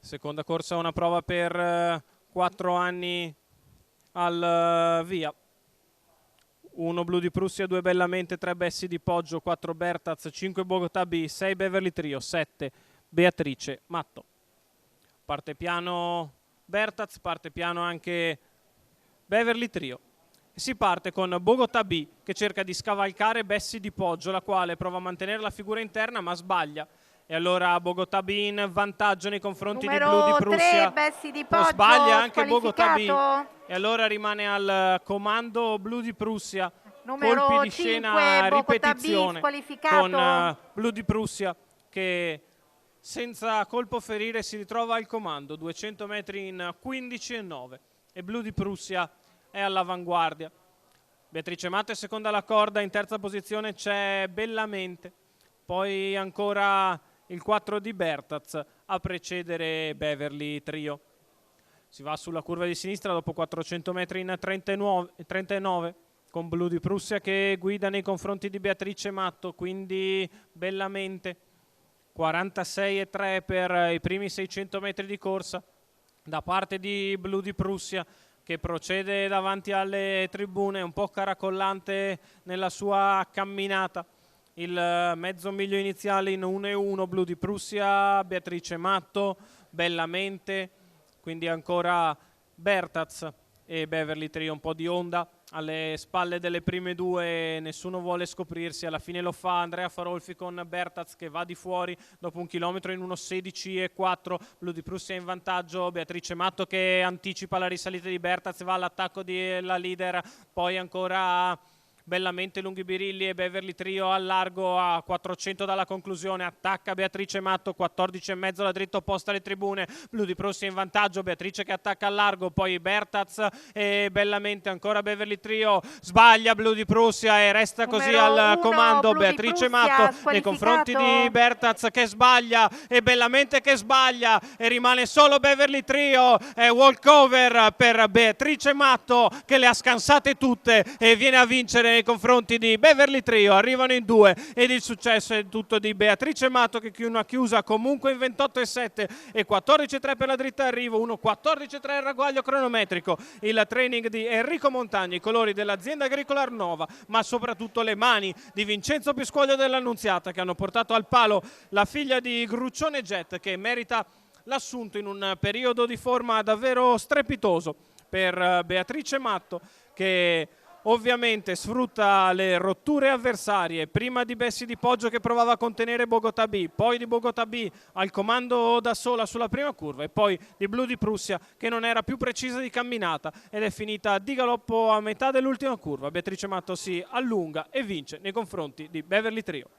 Seconda corsa, una prova per 4 anni al via. 1 Blu di Prussia, 2 Bellamente, 3 Bessi di Poggio, 4 Bertaz, 5 Bogotà B, 6 Beverly Trio, 7 Beatrice Matto. Parte piano Bertaz, parte piano anche Beverly Trio. Si parte con Bogotà B che cerca di scavalcare Bessi di Poggio, la quale prova a mantenere la figura interna ma sbaglia. E allora Bogotà B in vantaggio nei confronti di Blu di Prussia. Bessi di Poggio, sbaglia anche Bogotà B e allora rimane al comando Blu di Prussia. Numero Colpi di 5, scena, Bogotà B, ripetizione squalificato. con Blu di Prussia che senza colpo ferire si ritrova al comando, 200 metri in 15,9 e Blu di Prussia è all'avanguardia. Beatrice Matto è seconda alla corda, in terza posizione c'è Bellamente, poi ancora il 4 di Bertaz a precedere Beverly Trio. Si va sulla curva di sinistra dopo 400 metri in 39 con Blu di Prussia che guida nei confronti di Beatrice Matto, quindi Bellamente 46,3 per i primi 600 metri di corsa da parte di Blu di Prussia che procede davanti alle tribune, un po' caracollante nella sua camminata. Il mezzo miglio iniziale in 1,1, Blu di Prussia, Beatrice Matto, Bellamente, quindi ancora Bertaz e Beverly Trio, un po' di onda alle spalle delle prime due, nessuno vuole scoprirsi, alla fine lo fa Andrea Farolfi con Bertaz che va di fuori dopo 1 chilometro in 1:16,4, Blu di Prussia in vantaggio, Beatrice Matto che anticipa la risalita di Bertaz, va all'attacco della leader, poi ancora Bellamente Lunghi Birilli e Beverly Trio al largo a 400 dalla conclusione, attacca Beatrice Matto, 14,5 la dritta opposta alle tribune, Blu di Prussia in vantaggio, Beatrice che attacca al largo, poi Bertaz e Bellamente, ancora Beverly Trio, sbaglia Blu di Prussia e resta così al comando Beatrice Matto nei confronti di Bertaz che sbaglia e Bellamente che sbaglia e rimane solo Beverly Trio, è walkover per Beatrice Matto che le ha scansate tutte e viene a vincere nei confronti di Beverly Trio, arrivano in 2 ed il successo è tutto di Beatrice Matto che una chiusa comunque in 28,7 e 14,3 per la dritta arrivo, 1,14,3 il ragguaglio cronometrico, il training di Enrico Montagni, i colori dell'azienda agricola Arnova, ma soprattutto le mani di Vincenzo Piscoglio dell'Annunziata che hanno portato al palo la figlia di Gruccione Jet che merita l'assunto in un periodo di forma davvero strepitoso per Beatrice Matto che ovviamente sfrutta le rotture avversarie, prima di Bessi di Poggio che provava a contenere Bogotà B, poi di Bogotà B al comando da sola sulla prima curva e poi di Blu di Prussia che non era più precisa di camminata ed è finita di galoppo a metà dell'ultima curva. Beatrice Matto si allunga e vince nei confronti di Beverly Trio.